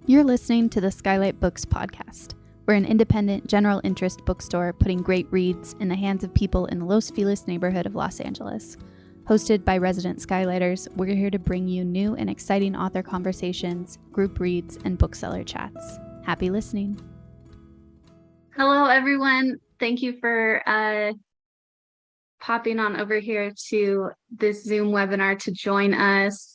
You're listening to the SKYLIT Books podcast. We're an independent, general interest bookstore putting great reads in the hands of people in the Los Feliz neighborhood of Los Angeles. Hosted by resident Skylighters, we're here to bring you new and exciting author conversations, group reads, and bookseller chats. Happy listening. Hello, everyone. Thank you for popping on over here to this Zoom webinar to join us.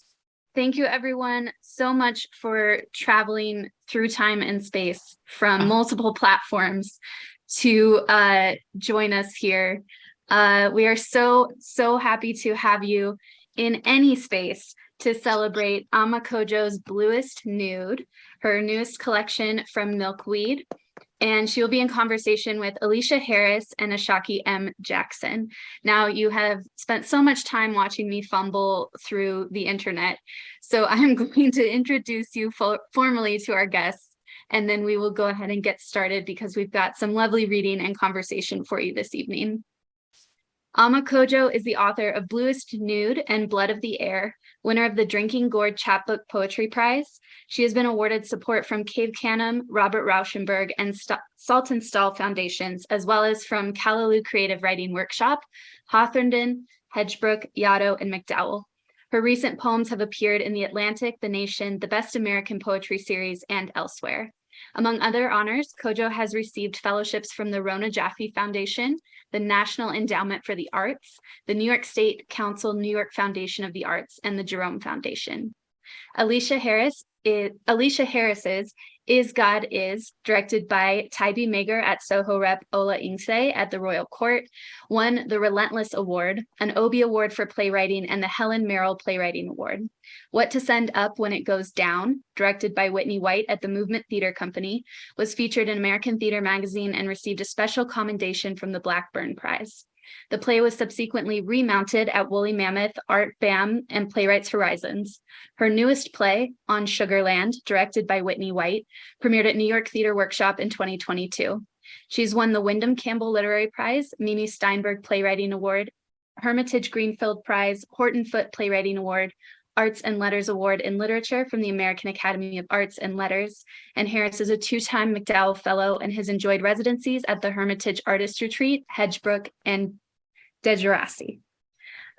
Thank you, everyone, so much for traveling through time and space from multiple platforms to join us here. We are so happy to have you in any space to celebrate Codjoe's BLUEST NUDE, her newest collection from Milkweed. And she'll be in conversation with Aleshea Harris and Ashaki M. Jackson. Now, you have spent so much time watching me fumble through the internet, so I'm going to introduce you formally to our guests, and then we will go ahead and get started because we've got some lovely reading and conversation for you this evening. Codjoe is the author of BLUEST NUDE and Blood of the Air, winner of the Drinking Gourd Chapbook Poetry Prize. She has been awarded support from Cave Canem, Robert Rauschenberg, and Saltonstall Foundations, as well as from Callaloo Creative Writing Workshop, Hawthornden, Hedgebrook, Yaddo, and McDowell. Her recent poems have appeared in The Atlantic, The Nation, the Best American Poetry Series, and elsewhere. Among other honors, Codjoe has received fellowships from the Rona Jaffe Foundation, the National Endowment for the Arts, the New York State Council New York Foundation of the Arts, and the Jerome Foundation. Aleshea Harris's Is God Is, directed by Tybee Mager at Soho Rep Ola Ingse at the Royal Court, won the Relentless Award, an Obie Award for Playwriting, and the Helen Merrill Playwriting Award. What to Send Up When It Goes Down, directed by Whitney White at the Movement Theater Company, was featured in American Theater Magazine and received a special commendation from the Blackburn Prize. The play was subsequently remounted at Woolly Mammoth, Art BAM, and Playwrights Horizons. Her newest play, On Sugarland, directed by Whitney White, premiered at New York Theater Workshop in 2022. She's won the Wyndham Campbell Literary Prize, Mimi Steinberg Playwriting Award, Hermitage Greenfield Prize, Horton Foote Playwriting Award, Arts and Letters Award in Literature from the American Academy of Arts and Letters, and Harris is a two-time McDowell Fellow and has enjoyed residencies at the Hermitage Artist Retreat, Hedgebrook, and DeGerassi.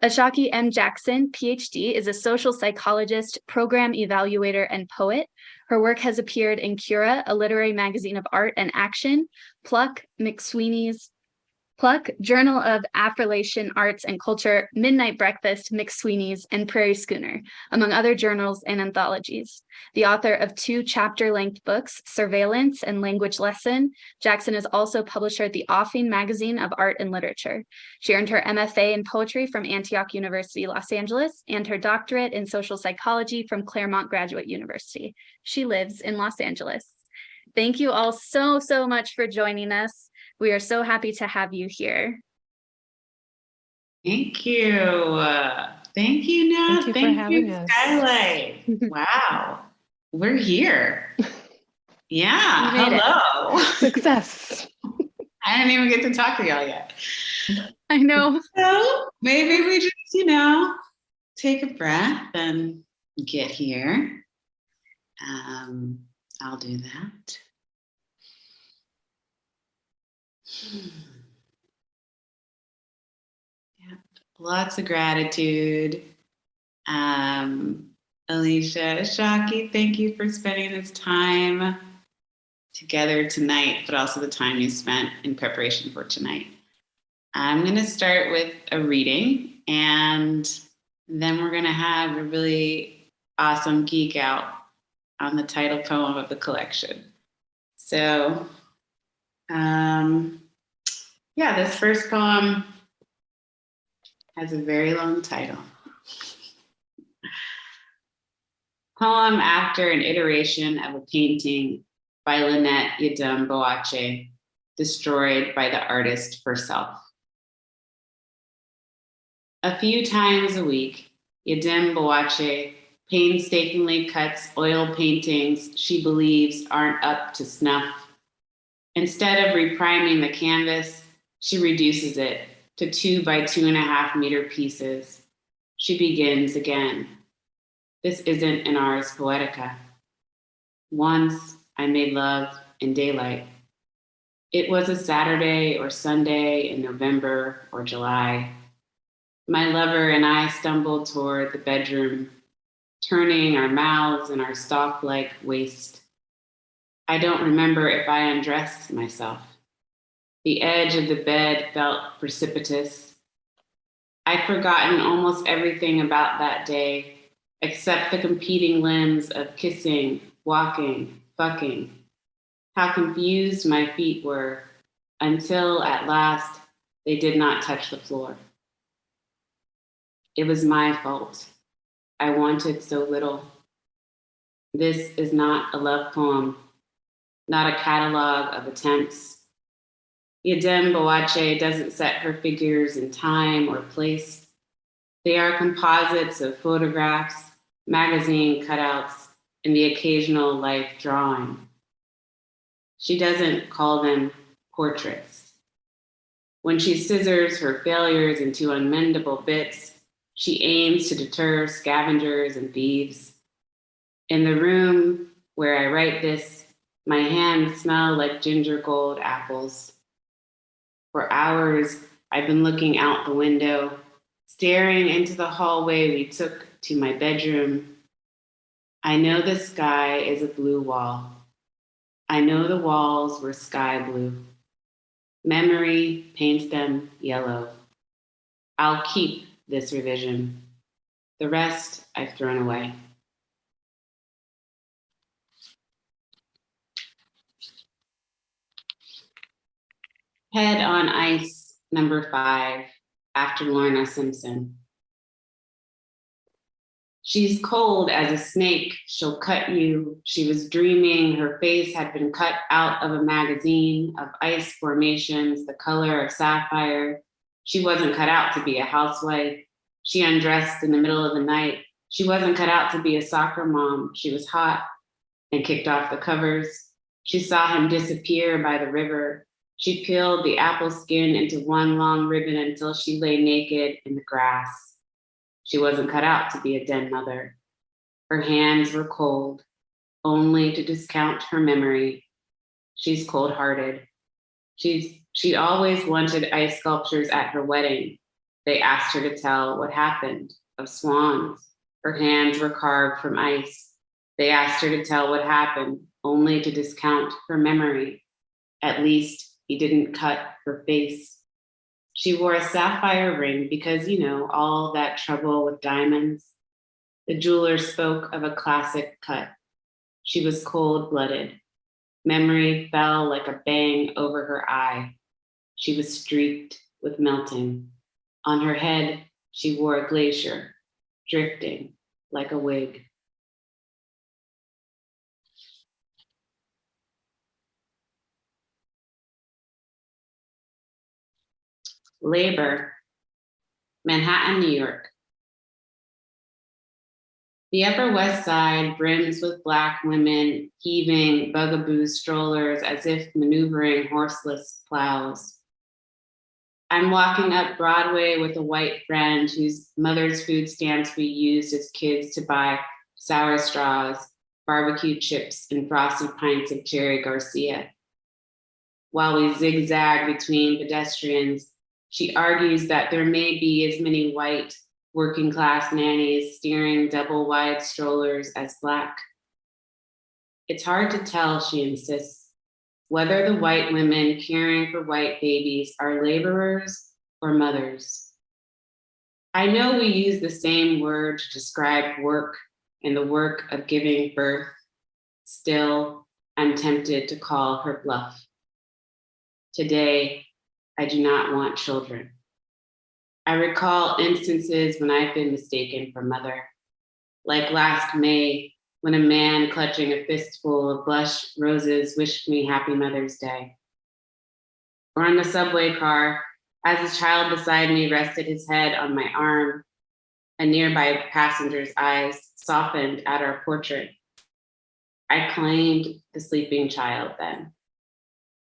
Ashaki M. Jackson, PhD, is a social psychologist, program evaluator, and poet. Her work has appeared in Cura, a literary magazine of art and action, Pluck, Journal of Affirmation Arts and Culture, Midnight Breakfast, McSweeney's, and Prairie Schooner, among other journals and anthologies. The author of 2 chapter-length books, Surveillance and Language Lesson, Jackson is also publisher at the Offing Magazine of Art and Literature. She earned her MFA in poetry from Antioch University, Los Angeles, and her doctorate in social psychology from Claremont Graduate University. She lives in Los Angeles. Thank you all so much for joining us. We are so happy to have you here. Thank you. Thank you, Nat. Thank you for having us. SKYLIT. Wow. We're here. Yeah. Hello. Success. I didn't even get to talk to y'all yet. I know. So maybe we just, take a breath and get here. I'll do that. Yeah, lots of gratitude. Aleshea, Ashaki, thank you for spending this time together tonight, but also the time you spent in preparation for tonight. I'm going to start with a reading, and then we're going to have a really awesome geek out on the title poem of the collection. So, this first poem has a very long title. Poem after an iteration of a painting by Lynette Yedem Boakye, destroyed by the artist herself. A few times a week, Yedem Boakye painstakingly cuts oil paintings she believes aren't up to snuff. Instead of repriming the canvas, she reduces it to 2 by 2.5 meter pieces. She begins again. This isn't an Ars Poetica. Once I made love in daylight. It was a Saturday or Sunday in November or July. My lover and I stumbled toward the bedroom, turning our mouths and our stalk-like waist. I don't remember if I undressed myself. The edge of the bed felt precipitous. I'd forgotten almost everything about that day, except the competing limbs of kissing, walking, fucking. How confused my feet were until at last they did not touch the floor. It was my fault. I wanted so little. This is not a love poem, not a catalog of attempts. Yadem Boache doesn't set her figures in time or place. They are composites of photographs, magazine cutouts, and the occasional life drawing. She doesn't call them portraits. When she scissors her failures into unmendable bits, she aims to deter scavengers and thieves. In the room where I write this, my hands smell like ginger gold apples. For hours, I've been looking out the window, staring into the hallway we took to my bedroom. I know the sky is a blue wall. I know the walls were sky blue. Memory paints them yellow. I'll keep this revision. The rest I've thrown away. Head on Ice, number 5, after Lorna Simpson. She's cold as a snake, she'll cut you. She was dreaming her face had been cut out of a magazine of ice formations, the color of sapphire. She wasn't cut out to be a housewife. She undressed in the middle of the night. She wasn't cut out to be a soccer mom. She was hot and kicked off the covers. She saw him disappear by the river. She peeled the apple skin into one long ribbon until she lay naked in the grass. She wasn't cut out to be a den mother. Her hands were cold, only to discount her memory. She's cold-hearted. She always wanted ice sculptures at her wedding. They asked her to tell what happened of swans. Her hands were carved from ice. They asked her to tell what happened, only to discount her memory. At least he didn't cut her face. She wore a sapphire ring because, all that trouble with diamonds. The jeweler spoke of a classic cut. She was cold-blooded. Memory fell like a bang over her eye. She was streaked with melting. On her head, she wore a glacier, drifting like a wig. Labor, Manhattan, New York. The Upper West Side brims with Black women heaving bugaboo strollers as if maneuvering horseless plows. I'm walking up Broadway with a white friend whose mother's food stamps we used as kids to buy sour straws, barbecue chips, and frosted pints of Cherry Garcia. While we zigzag between pedestrians, she argues that there may be as many white working class nannies steering double wide strollers as Black. It's hard to tell, she insists, whether the white women caring for white babies are laborers or mothers. I know we use the same word to describe work and the work of giving birth. Still, I'm tempted to call her bluff. Today, I do not want children. I recall instances when I've been mistaken for mother, like last May, when a man clutching a fistful of blush roses wished me Happy Mother's Day. Or in the subway car, as a child beside me rested his head on my arm, a nearby passenger's eyes softened at our portrait. I claimed the sleeping child then.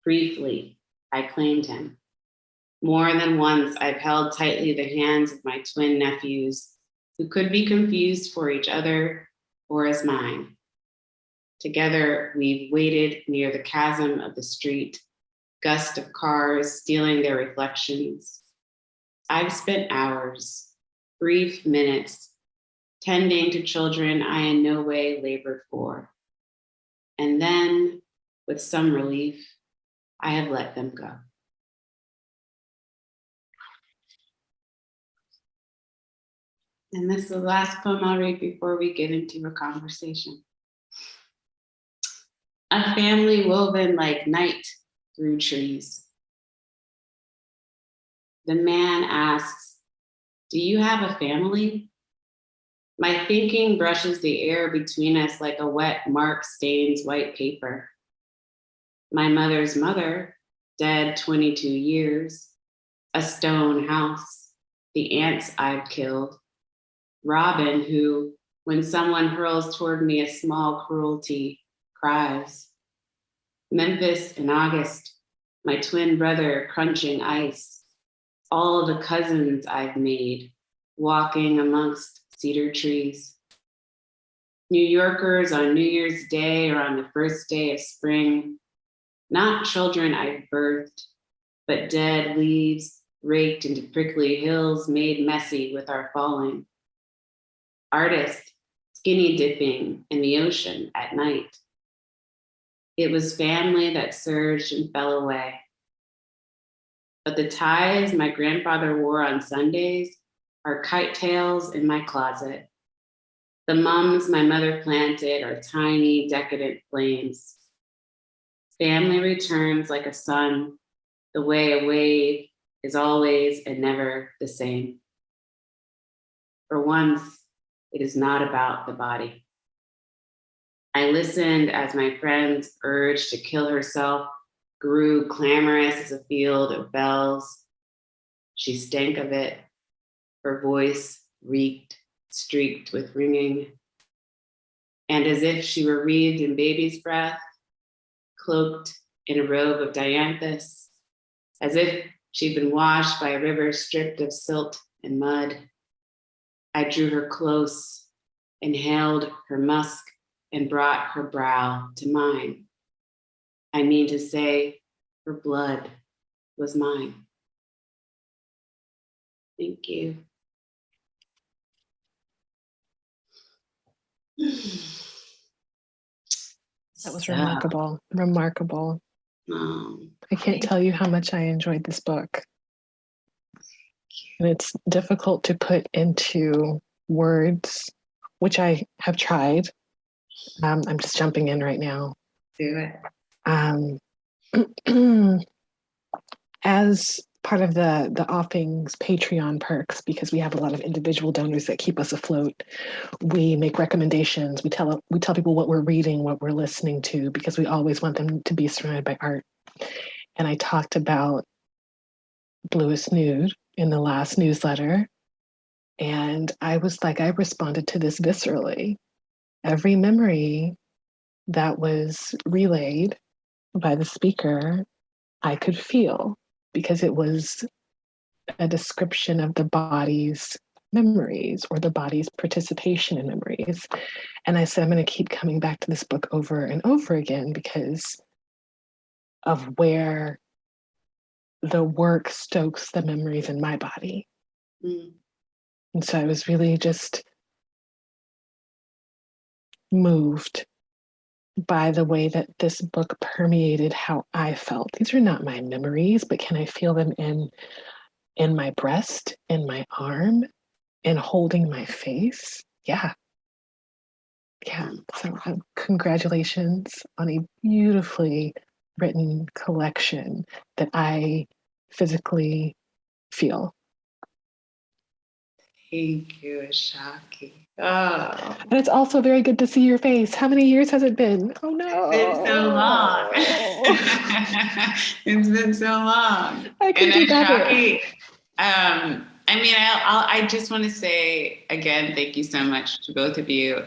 Briefly, I claimed him. More than once, I've held tightly the hands of my twin nephews, who could be confused for each other or as mine. Together, we've waited near the chasm of the street, gust of cars stealing their reflections. I've spent hours, brief minutes, tending to children I in no way labored for. And then, with some relief, I have let them go. And this is the last poem I'll read before we get into a conversation. A family woven like night through trees. The man asks, "Do you have a family?" My thinking brushes the air between us like a wet mark stains white paper. My mother's mother, dead 22 years, a stone house, the ants I've killed. Robin, who, when someone hurls toward me a small cruelty, cries. Memphis in August, my twin brother crunching ice. All the cousins I've made, walking amongst cedar trees. New Yorkers on New Year's Day or on the first day of spring. Not children I've birthed, but dead leaves raked into prickly hills made messy with our falling. Artists skinny dipping in the ocean at night. It was family that surged and fell away. But the ties my grandfather wore on Sundays are kite tails in my closet. The mums my mother planted are tiny, decadent flames. Family returns like a sun, the way a wave is always and never the same. For once, it is not about the body. I listened as my friend's urge to kill herself grew clamorous as a field of bells. She stank of it. Her voice reeked, streaked with ringing. And as if she were wreathed in baby's breath, cloaked in a robe of dianthus, as if she'd been washed by a river stripped of silt and mud, I drew her close, inhaled her musk, and brought her brow to mine. I mean to say, her blood was mine. Thank you. That was remarkable, remarkable. I can't tell you how much I enjoyed this book. And it's difficult to put into words, which I have tried. I'm just jumping in right now. Do it. As part of the All Things Patreon perks, because we have a lot of individual donors that keep us afloat, we make recommendations. We tell people what we're reading, what we're listening to, because we always want them to be surrounded by art. And I talked about Bluest Nude in the last newsletter. And I was like, I responded to this viscerally. Every memory that was relayed by the speaker, I could feel, because it was a description of the body's memories or the body's participation in memories. And I said, I'm going to keep coming back to this book over and over again because of where the work stokes the memories in my body. And so I was really just moved by the way that this book permeated how I felt. These are not my memories, but can I feel them in my breast, in my arm, and holding my face? Yeah. So congratulations on a beautifully written collection that I physically feel. Thank you, Ashaki. Oh. And it's also very good to see your face. How many years has it been? Oh no. It's been so long. It's been so long. I can do better. I just want to say again, thank you so much to both of you.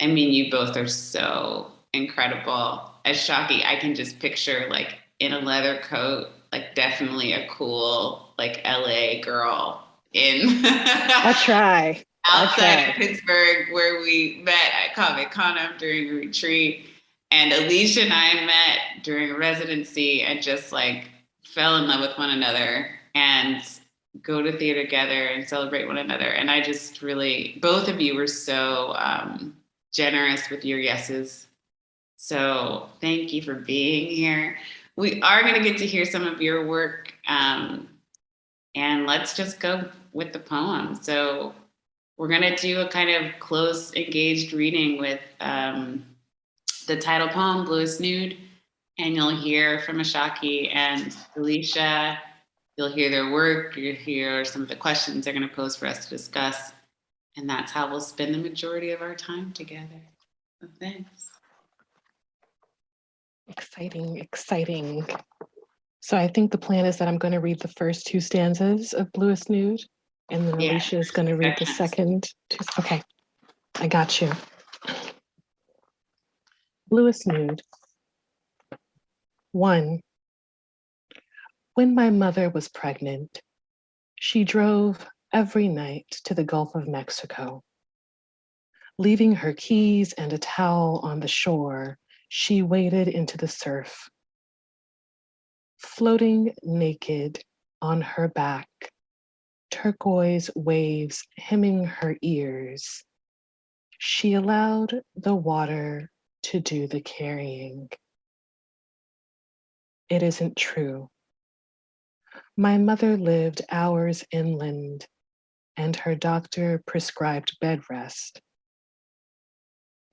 You both are so incredible. Ashaki, I can just picture like in a leather coat, like definitely a cool like LA girl in I try. outside Okay. of Pittsburgh, where we met at Comic Con during a retreat. And Aleshea and I met during a residency and just like fell in love with one another and go to theater together and celebrate one another. And I just really, both of you were so generous with your yeses. So thank you for being here. We are going to get to hear some of your work. And let's just go with the poem. So we're going to do a kind of close, engaged reading with the title poem, Bluest Nude, and you'll hear from Ashaki and Aleshea. You'll hear their work, you'll hear some of the questions they're going to pose for us to discuss, and that's how we'll spend the majority of our time together. So thanks. Exciting, exciting. So I think the plan is that I'm going to read the first two stanzas of Bluest Nude, and then Yeah, Aleshea is going to read the second two. Okay, I got you. Bluest Nude. 1. When my mother was pregnant, she drove every night to the Gulf of Mexico. Leaving her keys and a towel on the shore, she waded into the surf. Floating naked on her back, turquoise waves hemming her ears, she allowed the water to do the carrying. It isn't true. My mother lived hours inland, and her doctor prescribed bed rest.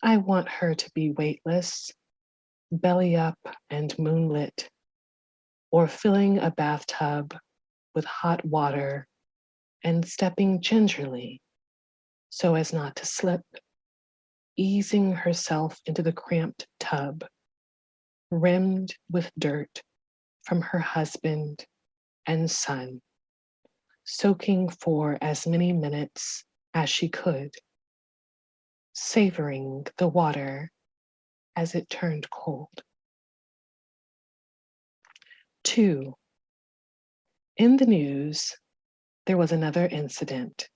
I want her to be weightless, belly up and moonlit, or filling a bathtub with hot water and stepping gingerly so as not to slip, easing herself into the cramped tub, rimmed with dirt from her husband and son, soaking for as many minutes as she could, savoring the water as it turned cold. 2. In the news, there was another incident.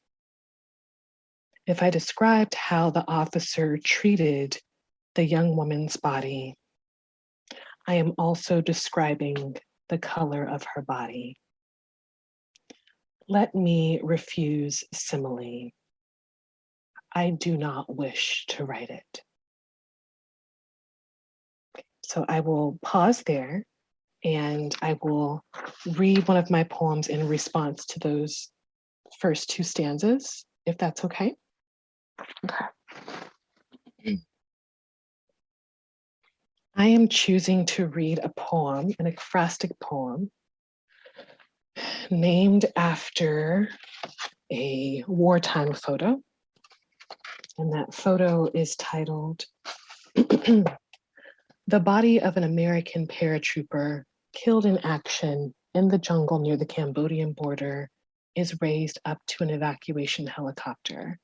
If I described how the officer treated the young woman's body, I am also describing the color of her body. Let me refuse simile. I do not wish to write it. So I will pause there and I will read one of my poems in response to those first two stanzas, if that's okay. Okay. I am choosing to read a poem, an ekphrastic poem, named after a wartime photo. And that photo is titled, The Body of an American Paratrooper Killed in Action in the Jungle near the Cambodian border is raised up to an evacuation helicopter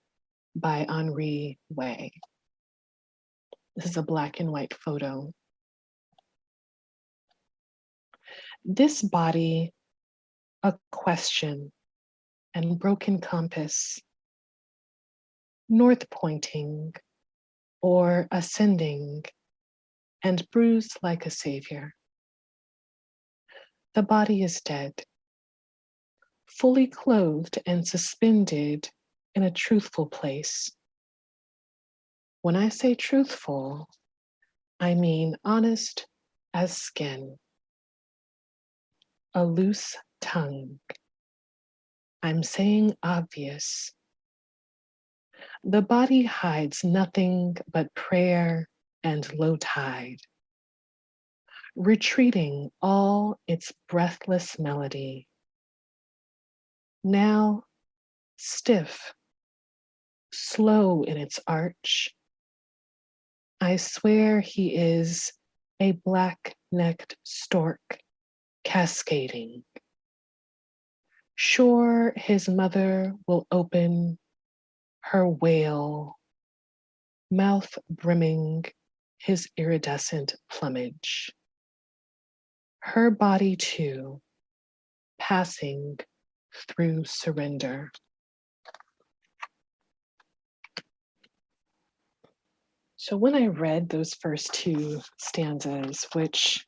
by Henri Way. This is a black and white photo. This body, a question and broken compass, north pointing or ascending and bruised like a savior. The body is dead, fully clothed and suspended in a truthful place. When I say truthful, I mean honest as skin, a loose tongue. I'm saying obvious. The body hides nothing but prayer and low tide, retreating all its breathless melody. Now stiff, slow in its arch, I swear he is a black-necked stork cascading. Sure, his mother will open her wail, mouth brimming his iridescent plumage. Her body too, passing through surrender. So when I read those first two stanzas, which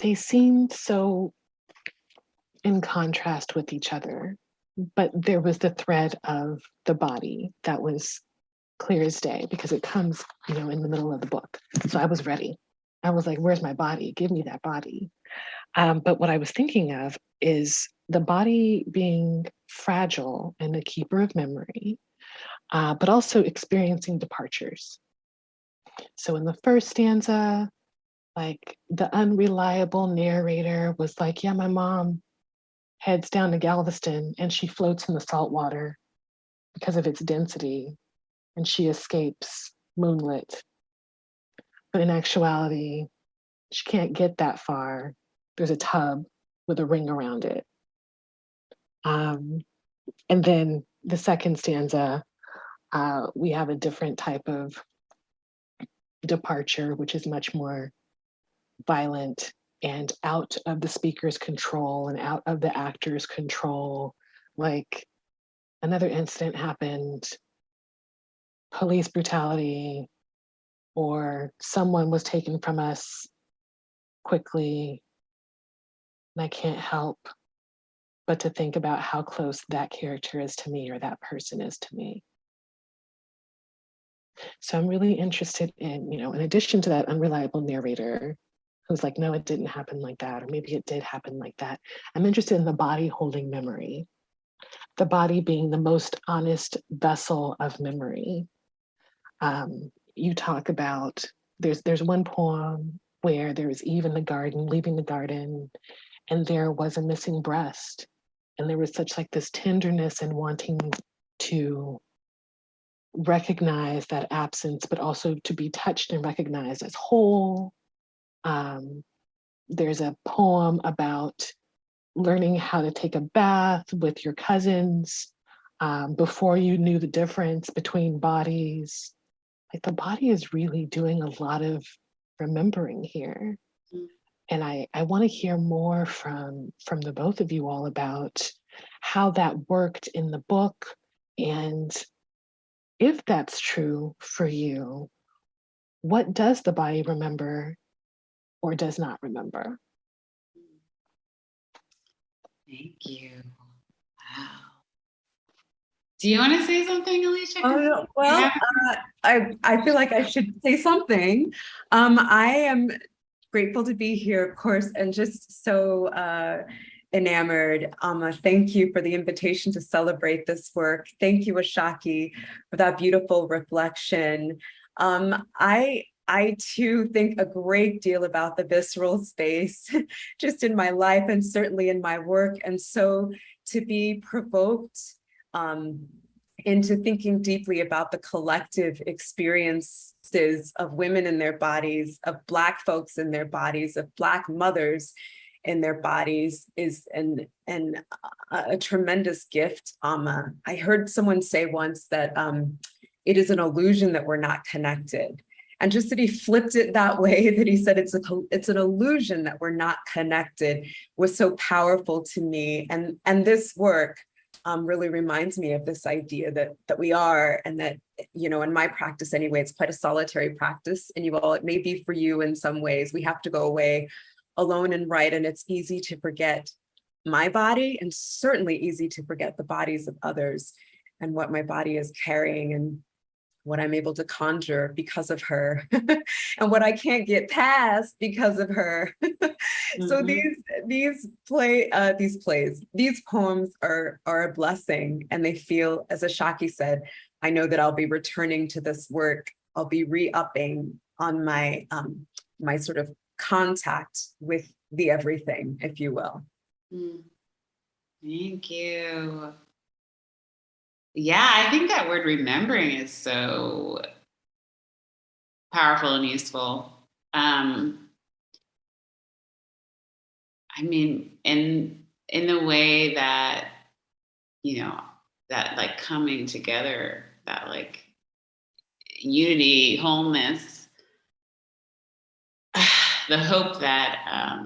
they seemed so in contrast with each other, but there was the thread of the body that was clear as day because it comes, you know, in the middle of the book. So I was ready. I was like, where's my body? Give me that body. But what I was thinking of is the body being fragile and a keeper of memory, but also experiencing departures. So in the first stanza, like the unreliable narrator was like, yeah, my mom heads down to Galveston and she floats in the salt water because of its density and she escapes moonlit. But in actuality, she can't get that far. There's a tub with a ring around it. And then the second stanza, we have a different type of departure, which is much more violent and out of the speaker's control and out of the actor's control. Like another incident happened, police brutality, or someone was taken from us quickly, and I can't help but to think about how close that character is to me or that person is to me. So I'm really interested in, you know, in addition to that unreliable narrator who's like, no, it didn't happen like that, or maybe it did happen like that. I'm interested in the body holding memory, the body being the most honest vessel of memory. You talk about, there's one poem where there's Eve in the garden, leaving the garden, and there was a missing breast. And there was such like this tenderness and wanting to recognize that absence, but also to be touched and recognized as whole. There's a poem about learning how to take a bath with your cousins before you knew the difference between bodies. Like the body is really doing a lot of remembering here. And I want to hear more from the both of you all about how that worked in the book. And if that's true for you, what does the body remember or does not remember? Thank you. Wow. Do you want to say something, Aleshea? Oh, well, I feel like I should say something. I am grateful to be here, of course, and just so enamored. Thank you for the invitation to celebrate this work. Thank you, Ashaki, for that beautiful reflection. I too think a great deal about the visceral space, just in my life and certainly in my work. And so to be provoked into thinking deeply about the collective experiences of women in their bodies, of Black folks in their bodies, of Black mothers in their bodies is a tremendous gift. I heard someone say once that it is an illusion that we're not connected. And just that he flipped it that way, that he said it's an illusion that we're not connected, was so powerful to me. And this work really reminds me of this idea that we are, and that, you know, in my practice anyway, it's quite a solitary practice, and you all, it may be for you in some ways. We have to go away alone and write, and it's easy to forget my body, and certainly easy to forget the bodies of others and what my body is carrying and what I'm able to conjure because of her and what I can't get past because of her. So these poems are a blessing, and they feel, as Ashaki said, I know that I'll be returning to this work. I'll be re-upping on my my sort of contact with the everything, if you will. Thank you. Yeah, I think that word remembering is so powerful and useful. I mean, in the way that, you know, that like coming together, that like unity, wholeness, the hope that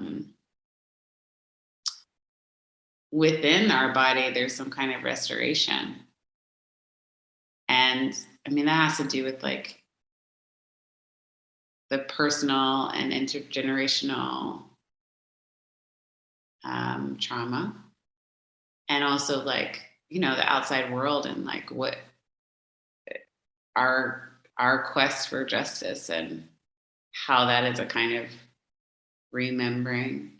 within our body, there's some kind of restoration. And I mean, that has to do with like the personal and intergenerational trauma, and also like, you know, the outside world and like what our quest for justice and how that is a kind of remembering.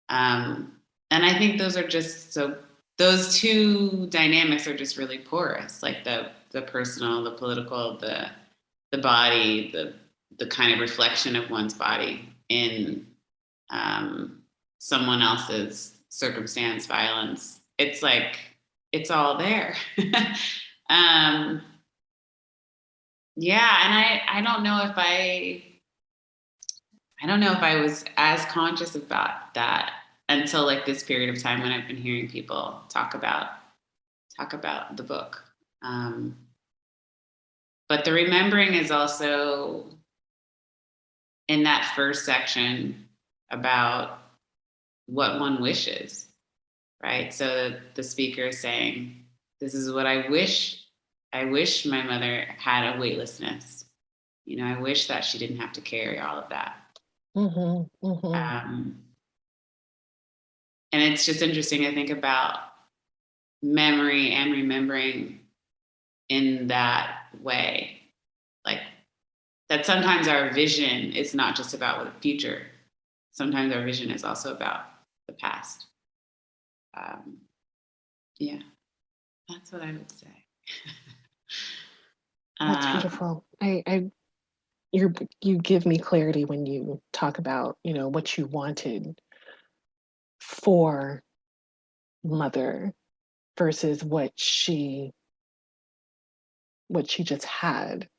And I think those are just so, those two dynamics are just really porous, like the personal, the political, the body, the kind of reflection of one's body in someone else's circumstance, violence. It's like, it's all there. Yeah, and I don't know if I was as conscious about that until like this period of time when I've been hearing people talk about the book. But the remembering is also in that first section about what one wishes, right? So the speaker is saying, this is what I wish. I wish my mother had a weightlessness. You know, I wish that she didn't have to carry all of that. Mm-hmm, mm-hmm. And it's just interesting to think about memory and remembering in that way. Like that sometimes our vision is not just about the future. Sometimes our vision is also about the past. Yeah, that's what I would say. That's beautiful. You give me clarity when you talk about, you know, what you wanted for mother versus what she just had.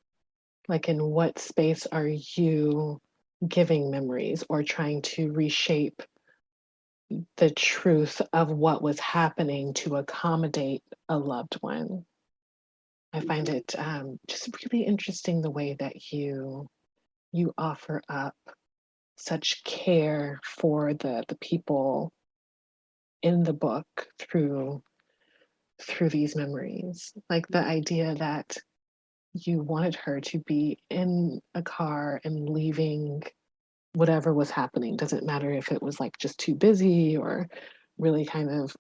Like, in what space are you giving memories or trying to reshape the truth of what was happening to accommodate a loved one? I find it just really interesting the way that you offer up such care for the people in the book through these memories. Like the idea that you wanted her to be in a car and leaving whatever was happening. Doesn't matter if it was like just too busy or really kind of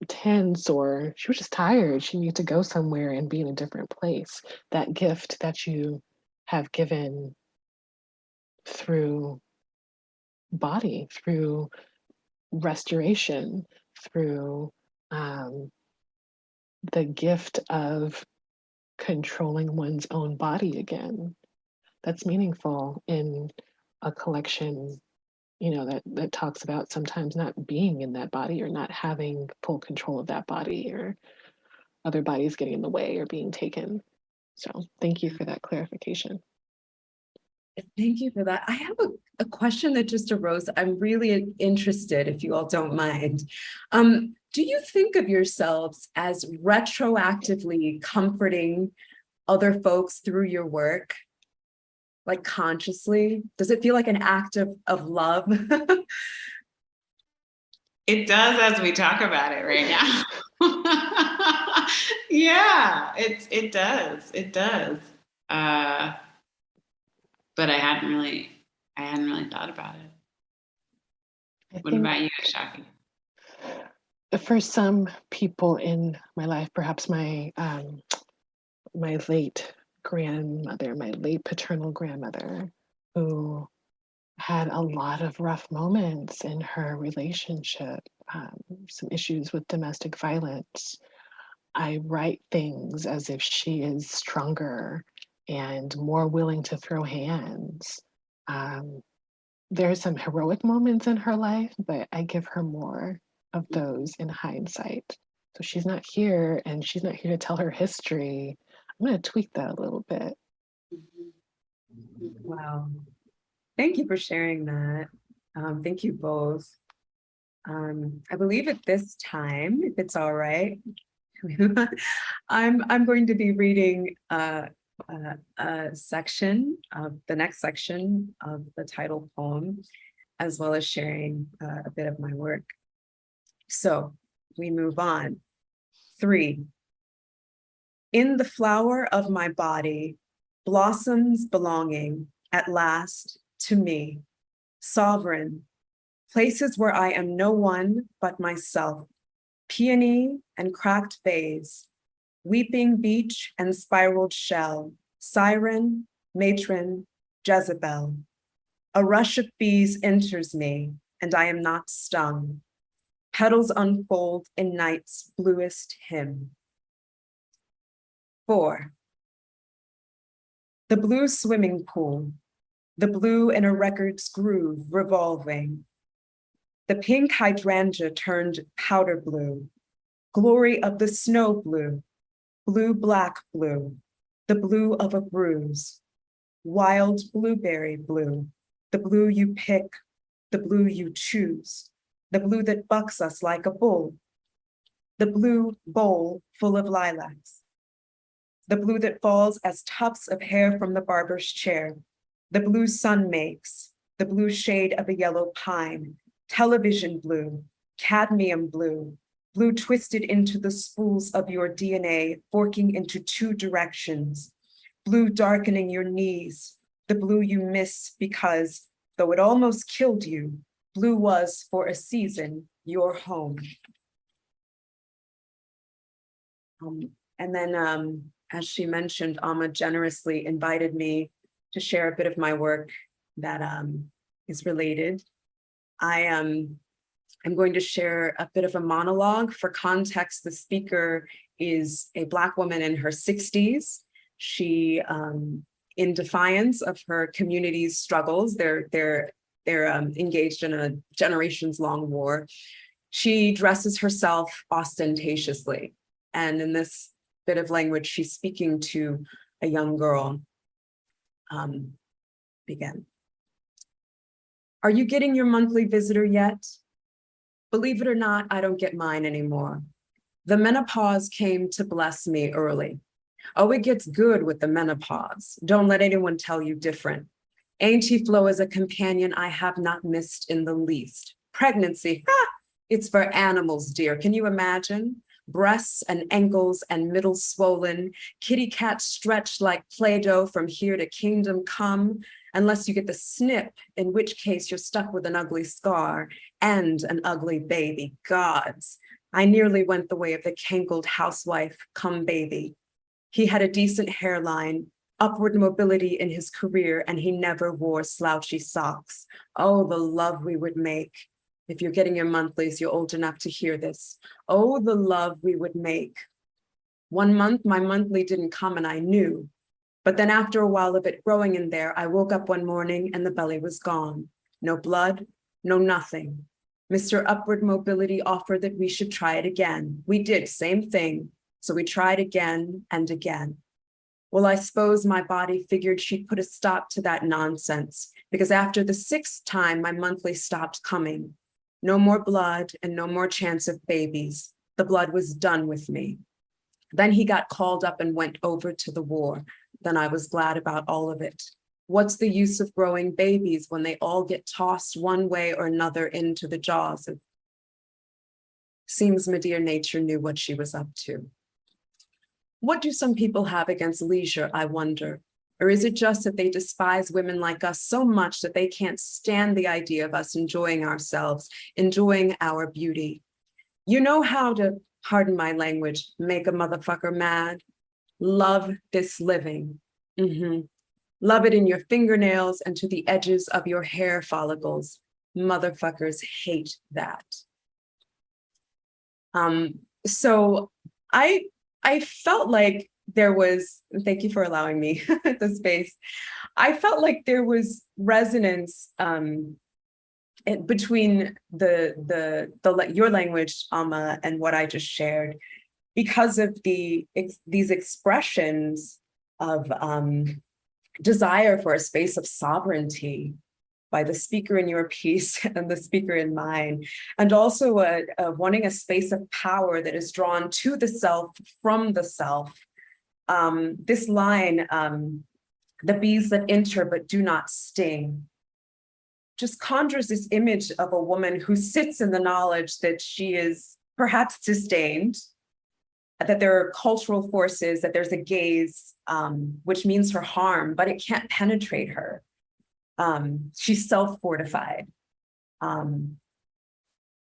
tense, or she was just tired. She needed to go somewhere and be in a different place. That gift that you have given through body, through restoration, through the gift of controlling one's own body again. That's meaningful in a collection, you know, that talks about sometimes not being in that body or not having full control of that body, or other bodies getting in the way or being taken. So thank you for that clarification. Thank you for that. I have a question that just arose. I'm really interested, if you all don't mind. Do you think of yourselves as retroactively comforting other folks through your work? Like consciously? Does it feel like an act of love? It does as we talk about it right now. Yeah, it does. It does. But I hadn't really thought about it. What about you, Ashaki? For some people in my life, perhaps my my late grandmother, my late paternal grandmother, who had a lot of rough moments in her relationship, some issues with domestic violence. I write things as if she is stronger and more willing to throw hands. There are some heroic moments in her life, but I give her more of those in hindsight. So she's not here, and she's not here to tell her history. I'm going to tweak that a little bit. Wow. Thank you for sharing that. Thank you both. I believe at this time, if it's all right, I'm going to be reading a section of the next section of the title poem, as well as sharing a bit of my work. So we move on. 3. In the flower of my body, blossoms belonging at last to me, sovereign, places where I am no one but myself, peony and cracked vase, weeping beach and spiraled shell, siren, matron, Jezebel. A rush of bees enters me, and I am not stung. Petals unfold in night's bluest hymn. 4. The blue swimming pool, the blue in a record's groove revolving. The pink hydrangea turned powder blue, glory of the snow blue, blue-black blue, the blue of a bruise, wild blueberry blue, the blue you pick, the blue you choose, the blue that bucks us like a bull, the blue bowl full of lilacs, the blue that falls as tufts of hair from the barber's chair, the blue sun makes, the blue shade of a yellow pine, television blue, cadmium blue, blue twisted into the spools of your DNA, forking into 2 directions, blue darkening your knees, the blue you miss because, though it almost killed you, blue was for a season your home. And then, as she mentioned, Amma generously invited me to share a bit of my work that is related. I'm going to share a bit of a monologue. For context, the speaker is a Black woman in her 60s. She, in defiance of her community's struggles, they're engaged in a generations-long war. She dresses herself ostentatiously. And in this bit of language, she's speaking to a young girl. Begin. Are you getting your monthly visitor yet? Believe it or not, I don't get mine anymore. The menopause came to bless me early. Oh, it gets good with the menopause. Don't let anyone tell you different. Auntie Flo is a companion I have not missed in the least. Pregnancy, it's for animals, dear. Can you imagine? Breasts and ankles and middle swollen, kitty cat stretched like Play-Doh from here to kingdom come, unless you get the snip, in which case you're stuck with an ugly scar and an ugly baby. Gods, I nearly went the way of the cankled housewife come baby. He had a decent hairline, upward mobility in his career, and he never wore slouchy socks. Oh, the love we would make. If you're getting your monthlies, you're old enough to hear this. Oh, the love we would make. 1 month, my monthly didn't come and I knew. But then after a while of it growing in there, I woke up one morning and the belly was gone. No blood, no nothing. Mr. Upward Mobility offered that we should try it again. We did, same thing. So we tried again and again. Well, I suppose my body figured she'd put a stop to that nonsense, because after the 6th time, my monthly stopped coming. No more blood and no more chance of babies. The blood was done with me. Then he got called up and went over to the war. Then I was glad about all of it. What's the use of growing babies when they all get tossed one way or another into the jaws of... Seems my dear nature knew what she was up to. What do some people have against leisure, I wonder? Or is it just that they despise women like us so much that they can't stand the idea of us enjoying ourselves, enjoying our beauty? You know how to, pardon my language, make a motherfucker mad? Love this living. Love it in your fingernails and to the edges of your hair follicles. Motherfuckers hate that. So I felt like there was, thank you for allowing me the space. I felt like there was resonance between your language, Amma, and what I just shared, because of these expressions of desire for a space of sovereignty by the speaker in your piece and the speaker in mine, and also wanting a space of power that is drawn to the self from the self. This line, the bees that enter but do not sting, just conjures this image of a woman who sits in the knowledge that she is perhaps disdained, that there are cultural forces, that there's a gaze, which means her harm, but it can't penetrate her. She's self-fortified.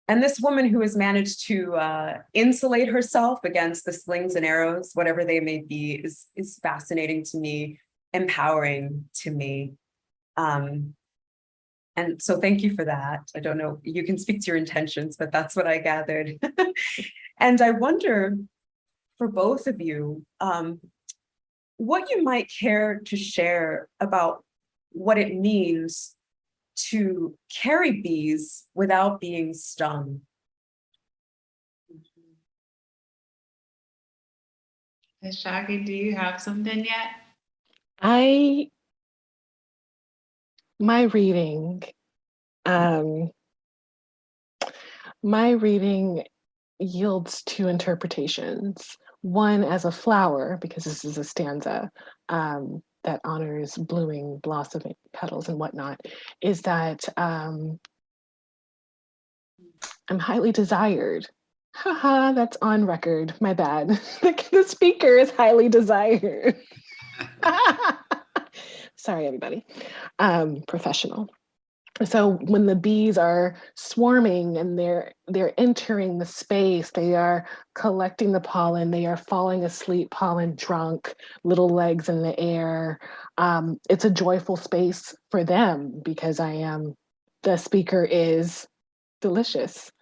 And this woman who has managed to insulate herself against the slings and arrows, whatever they may be, is fascinating to me, empowering to me. And so thank you for that. I don't know, you can speak to your intentions, but that's what I gathered. And I wonder, for both of you, what you might care to share about what it means to carry bees without being stung. Ashaki, do you have something yet? My reading yields two interpretations. One as a flower, because this is a stanza that honors blooming, blossoming petals and whatnot, is that I'm highly desired. Haha, that's on record, my bad. The speaker is highly desired. Sorry, everybody. Professional. So when the bees are swarming and they're entering the space, they are collecting the pollen, they are falling asleep, pollen drunk, little legs in the air. It's a joyful space for them because the speaker is delicious.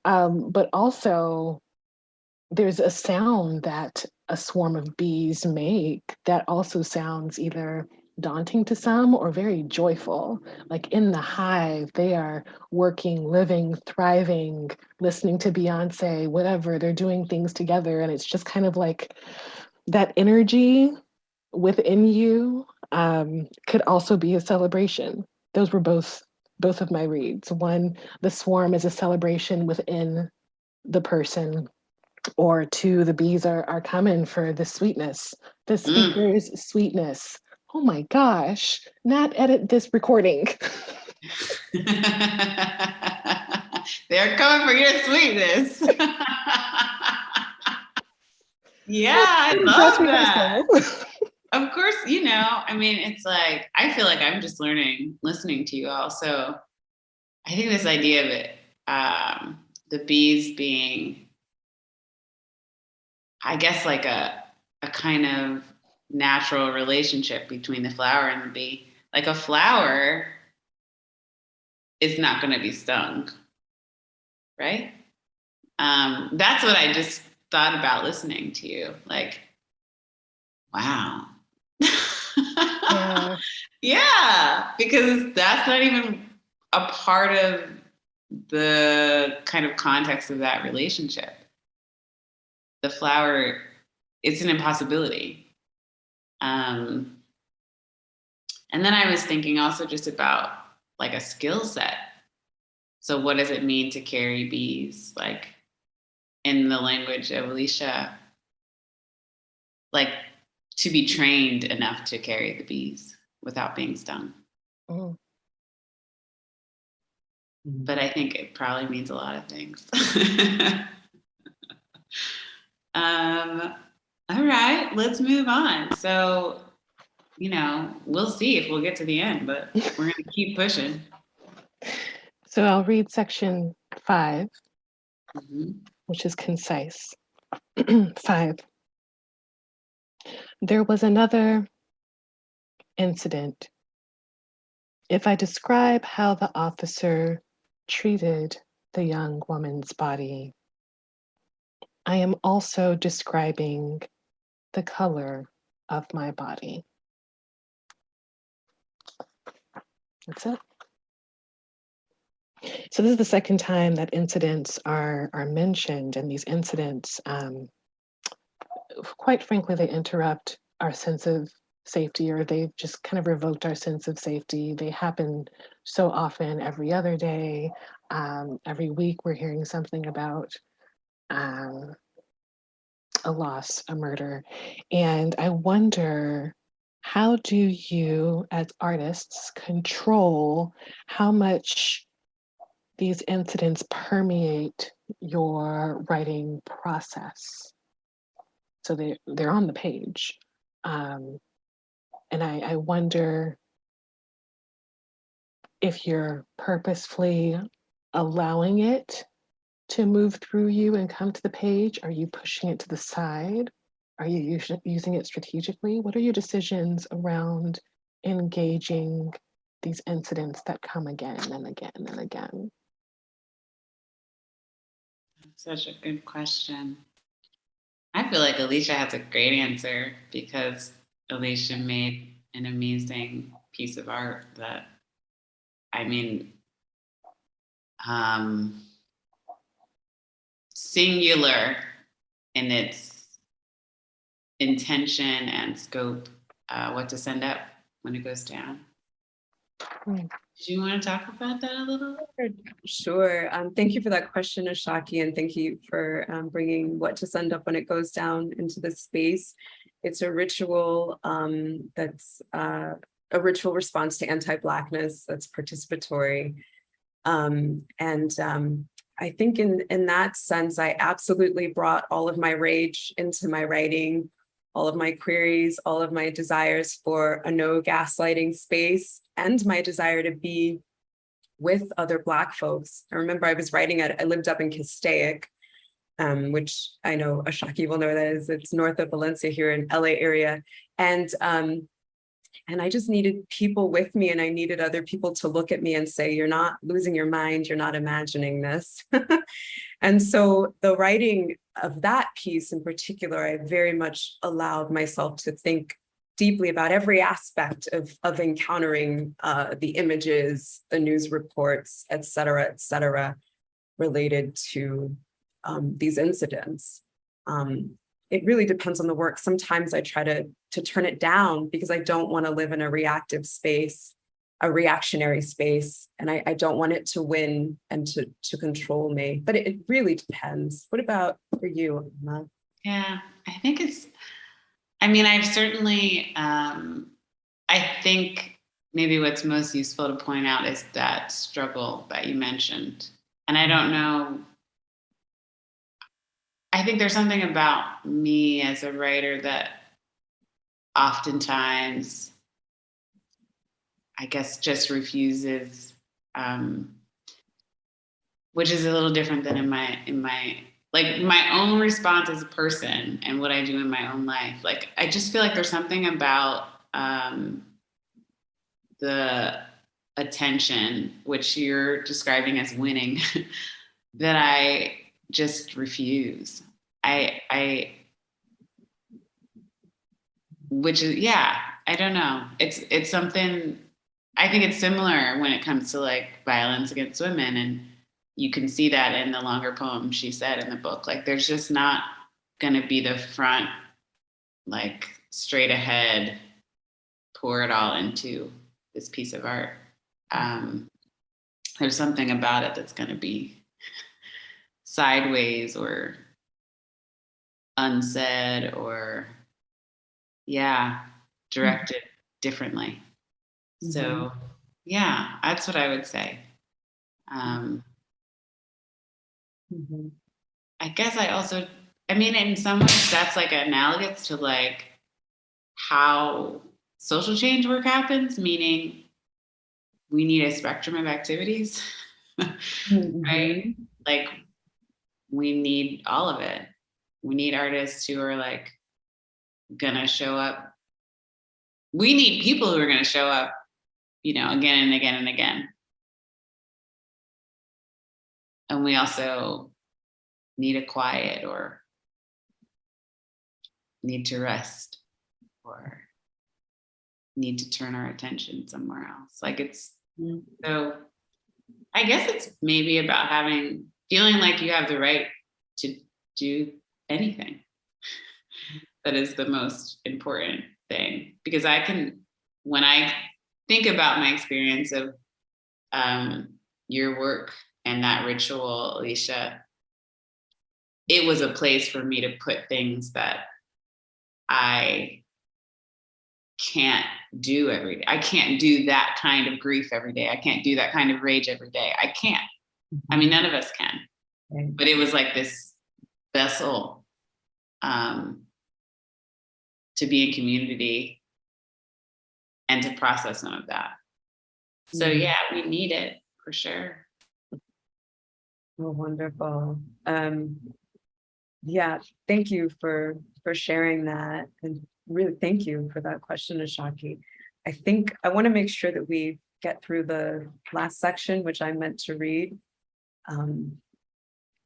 But also there's a sound that a swarm of bees make that also sounds either daunting to some or very joyful. Like in the hive, they are working, living, thriving, listening to Beyonce, whatever, they're doing things together. And it's just kind of like that energy within you could also be a celebration. Those were both of my reads. One, the swarm is a celebration within the person, or two, the bees are coming for the sweetness, the speaker's sweetness. Oh my gosh, Nat, edit this recording. They're coming for your sweetness. Yeah, I love that. Of course, I mean, it's like, I feel like I'm just learning, listening to you all. So I think this idea of it, the bees being, I guess, like a kind of natural relationship between the flower and the bee. Like a flower is not going to be stung, right? That's what I just thought about listening to you. Like, wow. Yeah. Yeah, because that's not even a part of the kind of context of that relationship. The flower, it's an impossibility. And then I was thinking also just about like a skill set. So what does it mean to carry bees? Like in the language of Aleshea, like to be trained enough to carry the bees without being stung. Mm. But I think it probably means a lot of things. All right, let's move on. So, we'll see if we'll get to the end, but we're going to keep pushing. So I'll read section 5, which is concise. 5. There was another incident. If I describe how the officer treated the young woman's body, I am also describing the color of my body. That's it. So this is the second time that incidents are mentioned, and these incidents, quite frankly, they interrupt our sense of safety, or they've just kind of revoked our sense of safety. They happen so often every other day. Every week we're hearing something about a loss, a murder. And I wonder, how do you as artists control how much these incidents permeate your writing process? So they're on the page. And I wonder if you're purposefully allowing it to move through you and come to the page. Are you pushing it to the side? Are you using it strategically? What are your decisions around engaging these incidents that come again and again and again? Such a good question. I feel like Aleshea has a great answer because Aleshea made an amazing piece of art that, I mean, singular in its intention and scope, what to send up when it goes down. Do you want to talk about that a little? Sure. Thank you for that question, Ashaki, and thank you for bringing what to send up when it goes down into the space. It's a ritual that's a ritual response to anti-Blackness that's participatory. I think in that sense, I absolutely brought all of my rage into my writing, all of my queries, all of my desires for a no gaslighting space, and my desire to be with other Black folks. I remember I was writing I lived up in Castaic, which I know Ashaki will know that is. It's north of Valencia here in LA area. And I just needed people with me, and I needed other people to look at me and say, you're not losing your mind, you're not imagining this. And so the writing of that piece in particular, I very much allowed myself to think deeply about every aspect of encountering the images, the news reports, et cetera, related to these incidents. It really depends on the work. Sometimes I try to turn it down because I don't want to live in a reactive space, a reactionary space, and I don't want it to win and to control me. But it really depends. What about for you, Emma? Yeah, I think I've certainly, I think maybe what's most useful to point out is that struggle that you mentioned. And I don't know, I think there's something about me as a writer that oftentimes, I guess, just refuses, which is a little different than in my like my own response as a person and what I do in my own life. Like, I just feel like there's something about the attention, which you're describing as winning, that I just refuse. Which is, yeah, I don't know. It's something, I think it's similar when it comes to like violence against women. And you can see that in the longer poem she said in the book. Like, there's just not gonna be the front, like straight ahead, pour it all into this piece of art. There's something about it that's gonna be sideways or unsaid or, yeah, directed differently. So yeah, that's what I would say. I guess I also, in some ways that's like analogous to like how social change work happens, meaning we need a spectrum of activities, right? Like, we need all of it. We need artists who are like gonna show up. We need people who are gonna show up, again and again and again. And we also need a quiet or need to rest or need to turn our attention somewhere else. Like, it's, so I guess it's maybe about feeling like you have the right to do anything. That is the most important thing, because when I think about my experience of your work and that ritual, Aleshea, it was a place for me to put things that I can't do every day. I can't do that kind of grief every day. I can't do that kind of rage every day. I can't. None of us can. But it was like this vessel to be in community and to process some of that. So yeah, we need it for sure. Oh, wonderful. Yeah, thank you for sharing that. And really thank you for that question, Ashaki. I think I want to make sure that we get through the last section, which I meant to read.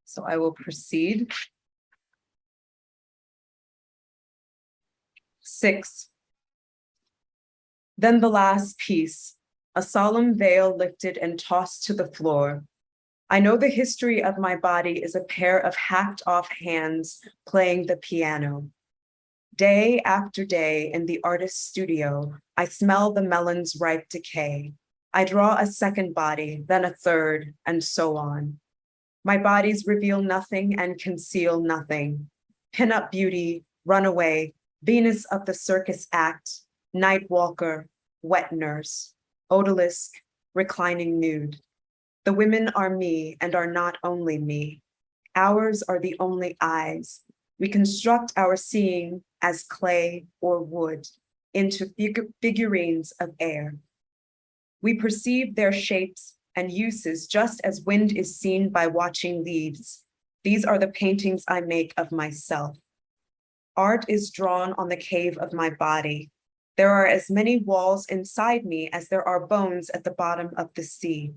So I will proceed. 6. Then the last piece, a solemn veil lifted and tossed to the floor. I know the history of my body is a pair of hacked off hands playing the piano. Day after day in the artist's studio, I smell the melon's ripe decay. I draw a second body, then a third, and so on. My bodies reveal nothing and conceal nothing. Pin-up beauty, runaway, Venus of the circus act, night walker, wet nurse, odalisque, reclining nude. The women are me and are not only me. Ours are the only eyes. We construct our seeing as clay or wood into figurines of air. We perceive their shapes and uses just as wind is seen by watching leaves. These are the paintings I make of myself. Art is drawn on the cave of my body. There are as many walls inside me as there are bones at the bottom of the sea.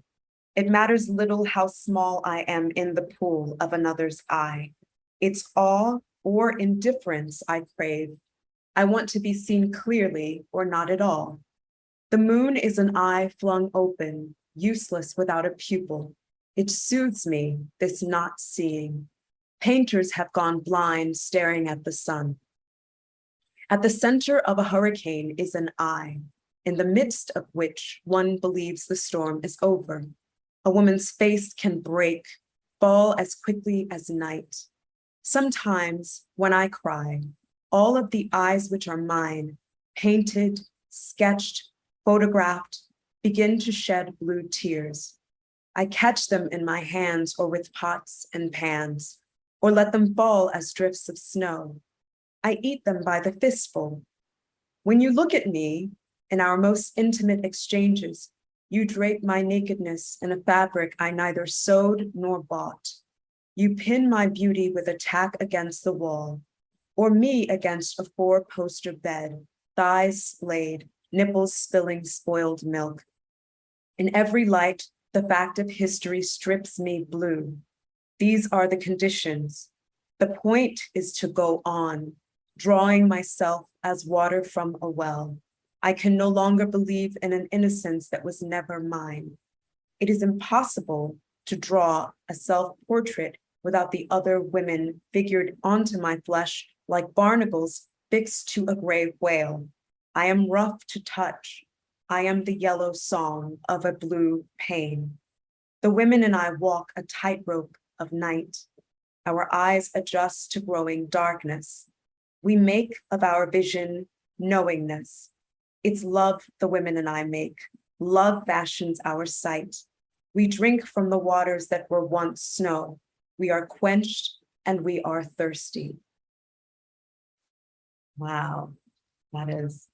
It matters little how small I am in the pool of another's eye. It's awe or indifference I crave. I want to be seen clearly or not at all. The moon is an eye flung open, useless without a pupil. It soothes me, this not seeing. Painters have gone blind staring at the sun. At the center of a hurricane is an eye, in the midst of which one believes the storm is over. A woman's face can break, fall as quickly as night. Sometimes when I cry, all of the eyes which are mine, painted, sketched, photographed, begin to shed blue tears. I catch them in my hands or with pots and pans, or let them fall as drifts of snow. I eat them by the fistful. When you look at me in our most intimate exchanges, you drape my nakedness in a fabric I neither sewed nor bought. You pin my beauty with a tack against the wall, or me against a four-poster bed, thighs splayed, nipples spilling spoiled milk. In every light, the fact of history strips me blue. These are the conditions. The point is to go on, drawing myself as water from a well. I can no longer believe in an innocence that was never mine. It is impossible to draw a self-portrait without the other women figured onto my flesh like barnacles fixed to a gray whale. I am rough to touch. I am the yellow song of a blue pain. The women and I walk a tightrope of night. Our eyes adjust to growing darkness. We make of our vision knowingness. It's love the women and I make. Love fashions our sight. We drink from the waters that were once snow. We are quenched and we are thirsty. Wow, that is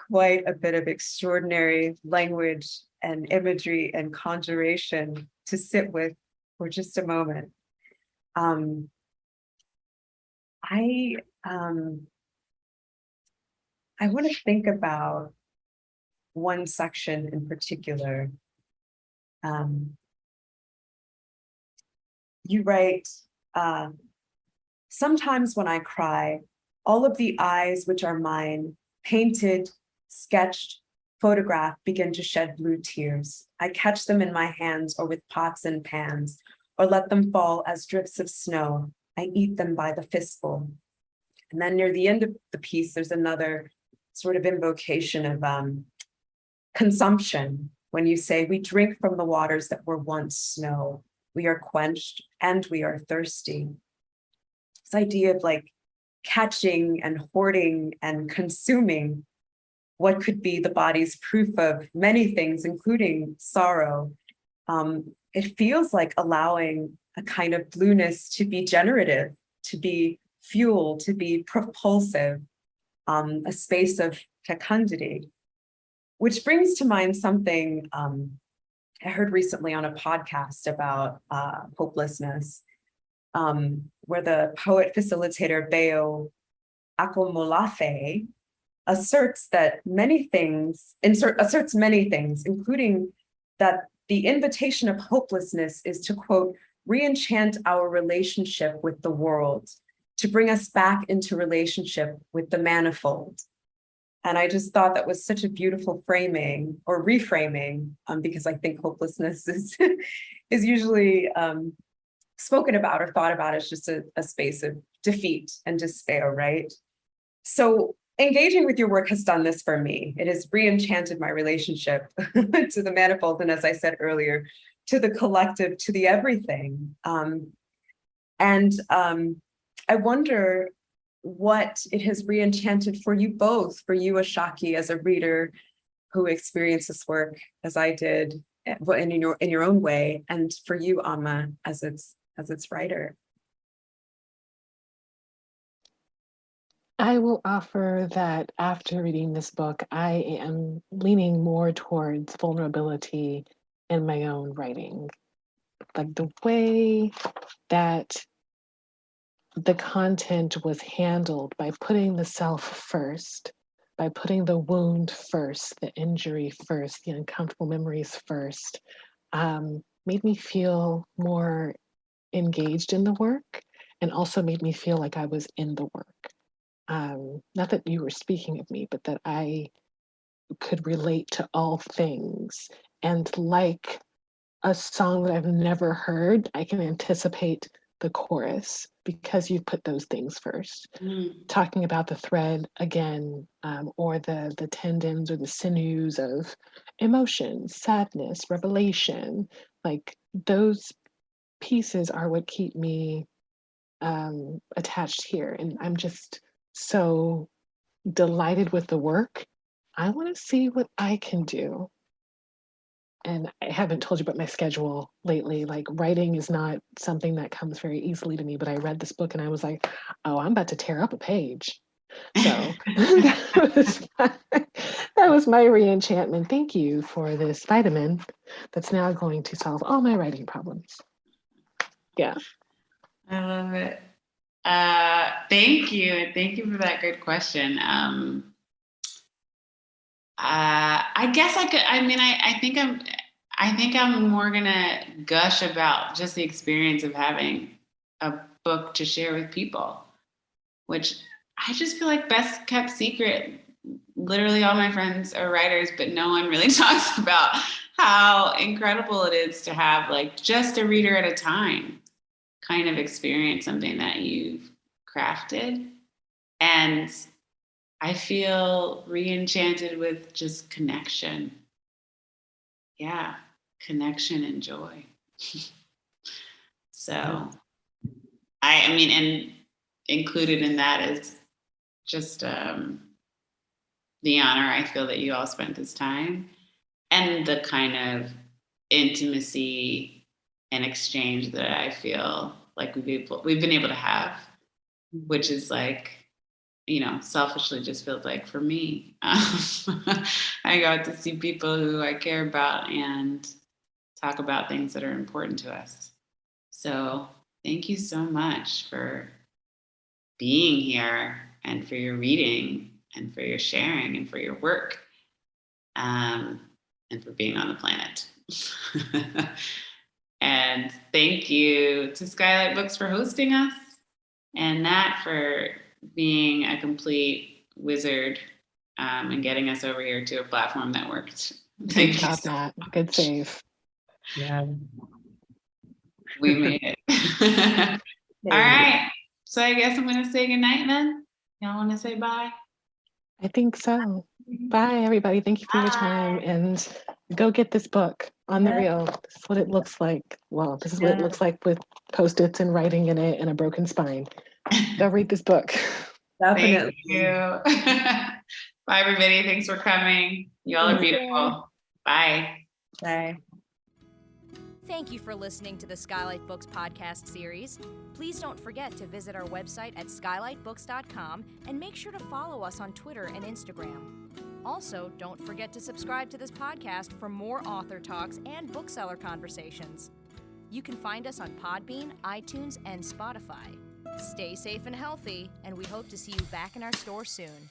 quite a bit of extraordinary language and imagery and conjuration to sit with for just a moment. I want to think about one section in particular. You write, sometimes when I cry, all of the eyes which are mine, painted, sketched, photographed, begin to shed blue tears. I catch them in my hands or with pots and pans, or let them fall as drifts of snow. I eat them by the fistful. And then near the end of the piece, there's another sort of invocation of consumption. When you say, we drink from the waters that were once snow, we are quenched and we are thirsty. This idea of like catching and hoarding and consuming what could be the body's proof of many things, including sorrow. It feels like allowing a kind of blueness to be generative, to be fuel, to be propulsive, a space of fecundity, which brings to mind something I heard recently on a podcast about hopelessness, where the poet facilitator Beo Akomolafe asserts many things, including that the invitation of hopelessness is to, quote, re-enchant our relationship with the world, to bring us back into relationship with the manifold. And I just thought that was such a beautiful framing or reframing, because I think hopelessness is is usually spoken about or thought about as just a space of defeat and despair, right? So engaging with your work has done this for me. It has re-enchanted my relationship to the manifold, and as I said earlier, to the collective, to the everything. I wonder what it has re-enchanted for you both, for you, Ashaki, as a reader who experienced this work as I did, in your own way, and for you, Amma, as its writer. I will offer that after reading this book, I am leaning more towards vulnerability in my own writing. Like the way that the content was handled by putting the self first, by putting the wound first, the injury first, the uncomfortable memories first, made me feel more engaged in the work, and also made me feel like I was in the work. Not that you were speaking of me, but that I could relate to all things. And like a song that I've never heard, I can anticipate the chorus because you put those things first. Talking about the thread again, or the tendons or the sinews of emotion, sadness, revelation, like those pieces are what keep me attached here. And I'm just so delighted with the work. I want to see what I can do. And I haven't told you about my schedule lately. Like writing is not something that comes very easily to me, but I read this book and I was like, oh, I'm about to tear up a page. So that was my re-enchantment. Thank you for this vitamin that's now going to solve all my writing problems. Yeah. I love it. Thank you. And thank you for that good question. I guess I think I'm more gonna gush about just the experience of having a book to share with people, which I just feel like best kept secret. Literally all my friends are writers, but no one really talks about how incredible it is to have like just a reader at a time kind of experience something that you've crafted. And I feel re-enchanted with just connection. Yeah, connection and joy. So, I mean, and included in that is just the honor I feel that you all spent this time, and the kind of intimacy and exchange that I feel like we've been able to have, which is like, you know, selfishly just feels like for me, I got to see people who I care about and talk about things that are important to us. So thank you so much for being here and for your reading and for your sharing and for your work, and for being on the planet. And thank you to SKYLIT Books for hosting us, and Nat for being a complete wizard, and getting us over here to a platform that worked. Good job, Nat. Good save. Yeah. We made it. All right. So I guess I'm going to say goodnight then. Y'all want to say bye? I think so. Bye, everybody. Thank you for your time. And go get this book on the real. This is what it looks like. Well, this is what it looks like with Post-its and writing in it and a broken spine. Go read this book. Definitely. Thank you. Bye, everybody. Thanks for coming. Y'all are beautiful. Bye. Bye. Thank you for listening to the Skylight Books podcast series. Please don't forget to visit our website at skylightbooks.com and make sure to follow us on Twitter and Instagram. Also, don't forget to subscribe to this podcast for more author talks and bookseller conversations. You can find us on Podbean, iTunes, and Spotify. Stay safe and healthy, and we hope to see you back in our store soon.